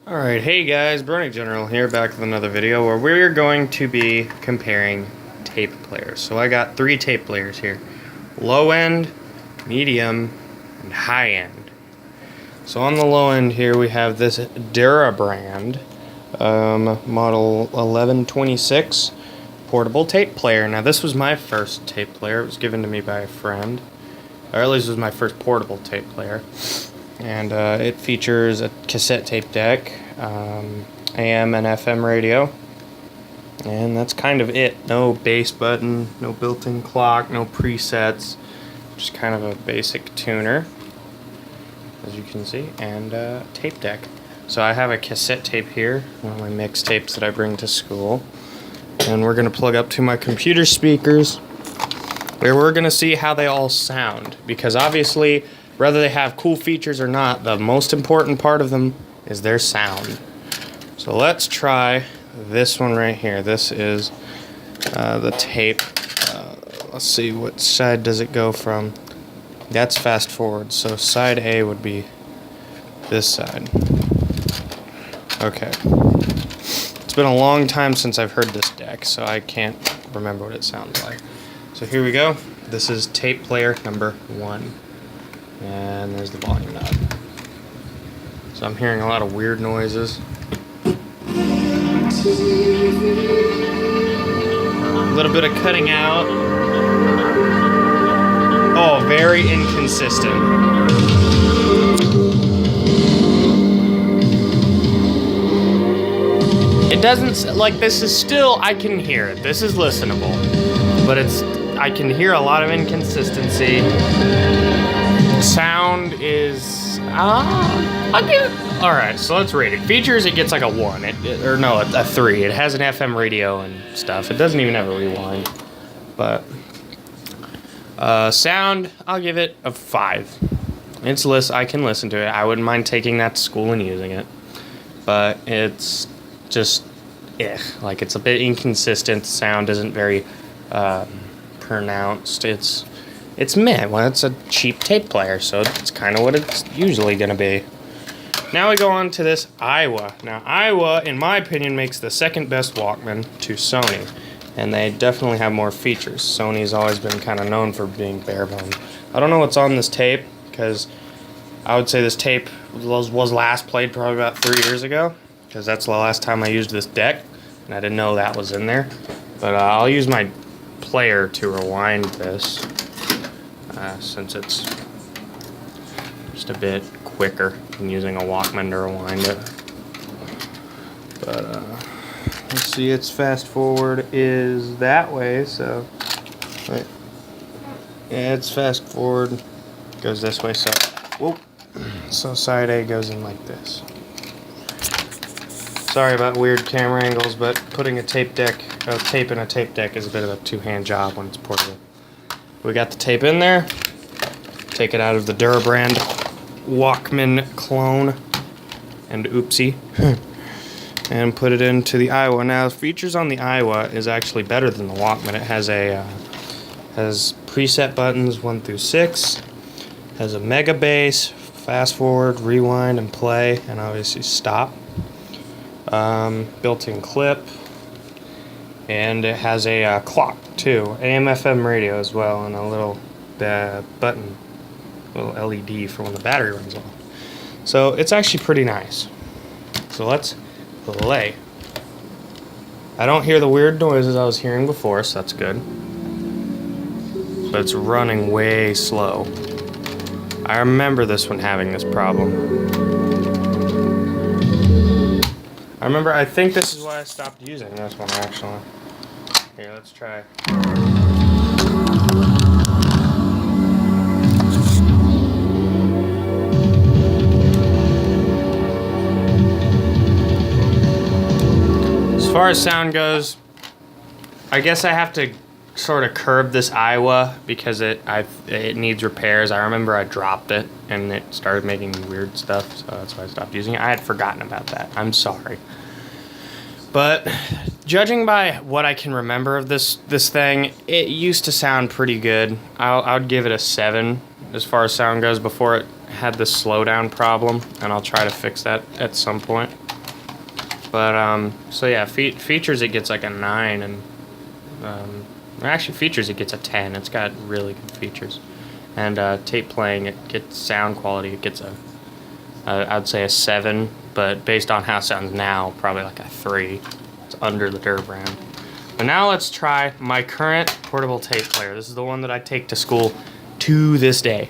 Alright, hey guys, Brony General here, back with another video where we're going to be comparing tape players. So I got three tape players here. Low end, medium, and high end. So on the low end here we have this Dura brand, model 1126 portable tape player. Now this was my first tape player. It was given to me by a friend. Or at least it was my first portable tape player. And it features a cassette tape deck, AM and FM radio, and that's kind of it. No bass button, no built-in clock, no presets, just kind of a basic tuner, as you can see, and tape deck. So I have a cassette tape here, one of my mix tapes that I bring to school, and we're going to plug up to my computer speakers, where we're going to see how they all sound, because obviously, whether they have cool features or not, the most important part of them is their sound. So let's try this one right here. This is the tape. Let's see, what side does it go from? That's fast forward, so side A would be this side. Okay. It's been a long time since I've heard this deck, so I can't remember what it sounds like. So here we go. This is tape player number 1. And there's the volume knob. So I'm hearing a lot of weird noises. A little bit of cutting out. Oh, very inconsistent. It doesn't, like, this is still, I can hear it. This is listenable. But I can hear a lot of inconsistency. Sound is, I'll give it, alright, so let's rate it. Features, it gets like a 1, a 3. It has an FM radio and stuff. It doesn't even have a rewind. But, sound, I'll give it a 5. I can listen to it. I wouldn't mind taking that to school and using it. But it's just, like, it's a bit inconsistent. The sound isn't very, pronounced. It's meh. Well, it's a cheap tape player, so it's kind of what it's usually going to be. Now we go on to this Aiwa. Now, Aiwa, in my opinion, makes the second best Walkman to Sony, and they definitely have more features. Sony's always been kind of known for being bare bones. I don't know what's on this tape, because I would say this tape was last played probably about 3 years ago, because that's the last time I used this deck, and I didn't know that was in there. But I'll use my player to rewind this. Since it's just a bit quicker than using a Walkman to rewind it. But let's see, its fast forward is that way, so right. Yeah, it's fast forward goes this way, so whoop. So side A goes in like this. Sorry about weird camera angles, but putting a tape in a tape deck is a bit of a two-hand job when it's portable. We got the tape in there. Take it out of the Dura brand Walkman clone and oopsie and put it into the Aiwa. Now, features on the Aiwa is actually better than the Walkman. It has has preset buttons 1 through 6, has a mega bass, fast forward, rewind, and play, and obviously stop. Built-in clip. And it has a clock too, AM/FM radio as well, and a little button, little LED for when the battery runs off. So it's actually pretty nice. So let's play. I don't hear the weird noises I was hearing before, so that's good. But it's running way slow. I remember this one having this problem. I think this is why I stopped using this one, actually. Here, let's try. As far as sound goes, I guess I have to sort of curb this Aiwa because it needs repairs. I remember I dropped it and it started making weird stuff, so that's why I stopped using it. I had forgotten about that. I'm sorry. But judging by what I can remember of this thing, it used to sound pretty good. I would give it a 7 as far as sound goes before it had this slowdown problem, and I'll try to fix that at some point. But so yeah, features it gets like a 9, and actually features it gets a 10. It's got really good features, and tape playing it gets sound quality. It gets I'd say a 7, but based on how it sounds now, probably like a 3. It's under the Durr brand. But now let's try my current portable tape player. This is the one that I take to school to this day.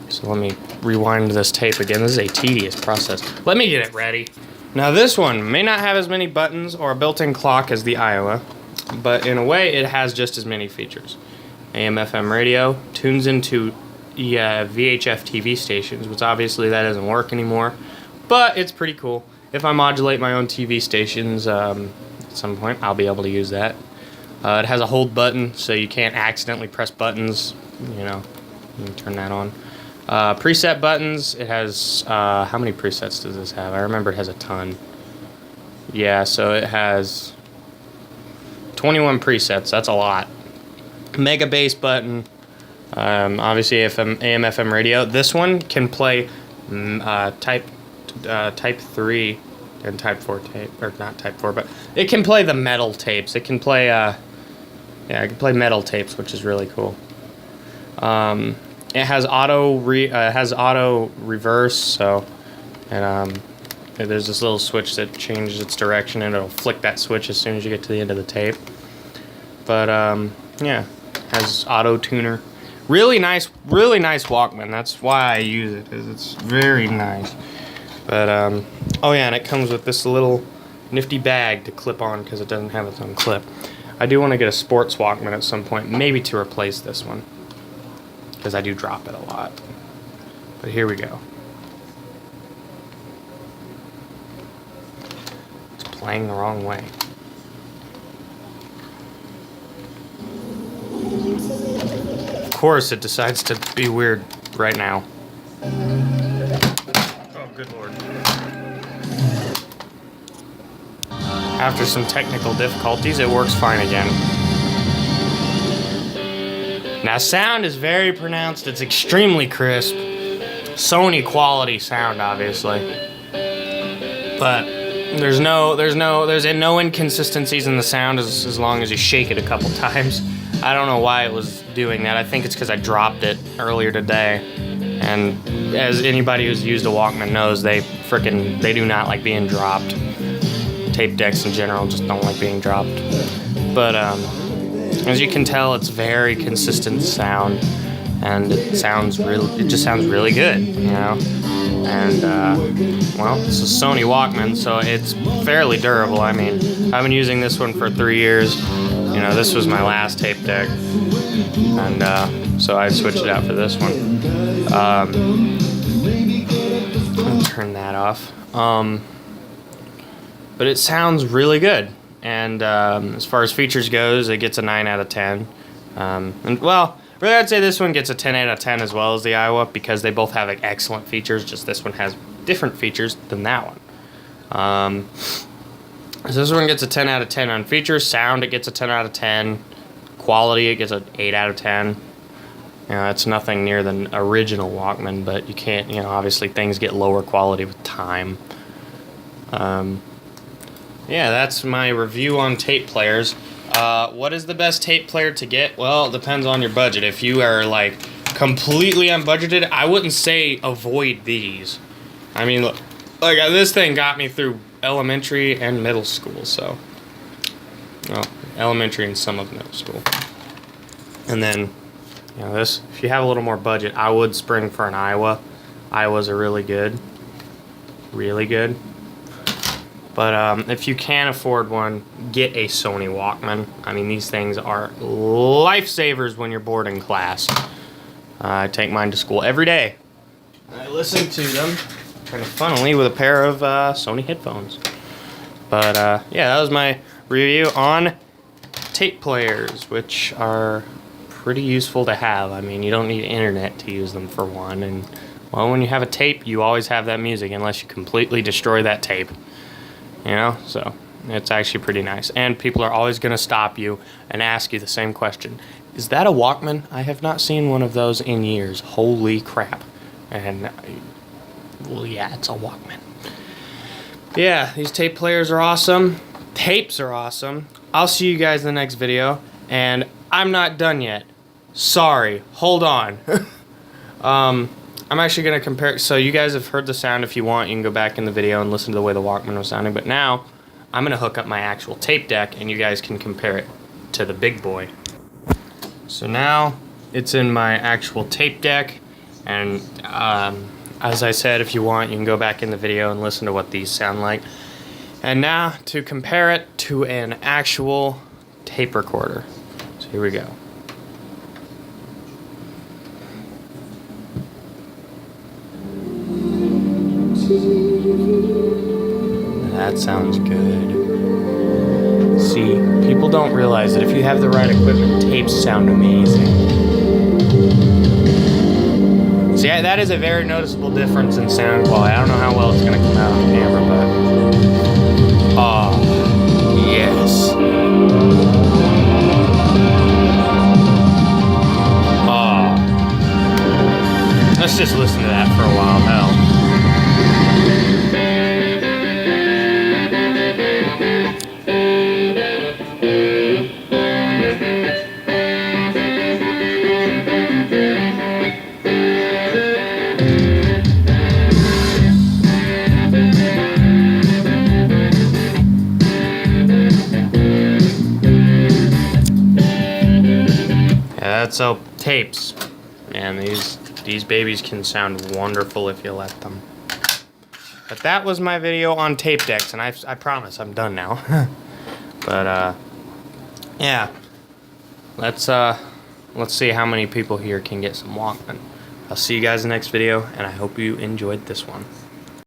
So let me rewind this tape again. This is a tedious process. Let me get it ready. Now this one may not have as many buttons or a built-in clock as the Iowa, but in a way it has just as many features. AM/FM radio, tunes into VHF TV stations, which obviously that doesn't work anymore, but it's pretty cool. If I modulate my own TV stations at some point, I'll be able to use that. It has a hold button, so you can't accidentally press buttons, you know, you can turn that on. Preset buttons, it has, how many presets does this have? I remember it has a ton. Yeah, so it has 21 presets, that's a lot. Mega bass button, obviously AM/FM radio. This one can play type 3 and type 4 tape, or not type 4, but it can play the metal tapes. It can play, yeah, it can play metal tapes, which is really cool. It has auto reverse, so, and there's this little switch that changes its direction, and it'll flick that switch as soon as you get to the end of the tape. But yeah, has auto tuner. Really nice Walkman. That's why I use it, is it's very nice. But oh yeah, and it comes with this little nifty bag to clip on because it doesn't have its own clip. I do want to get a sports Walkman at some point, maybe to replace this one, because I do drop it a lot. But here we go. It's playing the wrong way. Of course it decides to be weird right now. Oh, good lord. After some technical difficulties, it works fine again. Now, sound is very pronounced. It's extremely crisp. Sony quality sound, obviously. But there's no inconsistencies in the sound as long as you shake it a couple times. I don't know why it was doing that. I think it's because I dropped it earlier today. And as anybody who's used a Walkman knows, they do not like being dropped. Tape decks in general just don't like being dropped. But as you can tell, it's very consistent sound, and it just sounds really good, you know. And well, this is Sony Walkman, so it's fairly durable. I mean, I've been using this one for 3 years. You know, this was my last tape deck, and so I switched it out for this one. I'll turn that off. But it sounds really good. And as far as features goes, it gets a 9 out of 10. And well, really I'd say this one gets a 10 out of 10 as well as the Iowa, because they both have like, excellent features, just this one has different features than that one. So this one gets a 10 out of 10 on features. Sound, it gets a 10 out of 10. Quality, it gets an 8 out of 10. You know, it's nothing near the original Walkman, but you can't, you know, obviously things get lower quality with time. Yeah, that's my review on tape players. What is the best tape player to get? Well, it depends on your budget. If you are like completely unbudgeted, I wouldn't say avoid these. I mean, look, like this thing got me through elementary and middle school, so well, elementary and some of middle school. And then, you know, this, if you have a little more budget, I would spring for an Iowa. Iowas are really good. Really good. But if you can afford one, get a Sony Walkman. I mean, these things are lifesavers when you're bored in class. I take mine to school every day. I listen to them kind of funnily with a pair of Sony headphones. But yeah, that was my review on tape players, which are pretty useful to have. I mean, you don't need internet to use them for one. And well, when you have a tape, you always have that music unless you completely destroy that tape. You know, so it's actually pretty nice. And people are always going to stop you and ask you the same question. Is that a Walkman? I have not seen one of those in years. Holy crap. And, well, yeah, it's a Walkman. Yeah, these tape players are awesome. Tapes are awesome. I'll see you guys in the next video, and I'm not done yet. Sorry, hold on. I'm actually going to compare, so you guys have heard the sound. If you want, you can go back in the video and listen to the way the Walkman was sounding, but now I'm going to hook up my actual tape deck, and you guys can compare it to the big boy. So now it's in my actual tape deck, and as I said, if you want, you can go back in the video and listen to what these sound like. And now to compare it to an actual tape recorder. So here we go. That sounds good. See, people don't realize that if you have the right equipment, tapes sound amazing. See, that is a very noticeable difference in sound quality. I don't know how well it's going to come out on camera, but... oh, yes. Oh. Let's just listen to that for a while, hell. So tapes, and these babies can sound wonderful if you let them. But that was my video on tape decks, and I promise I'm done now. But yeah, let's see how many people here can get some Walkman. I'll see you guys in the next video, and I hope you enjoyed this one.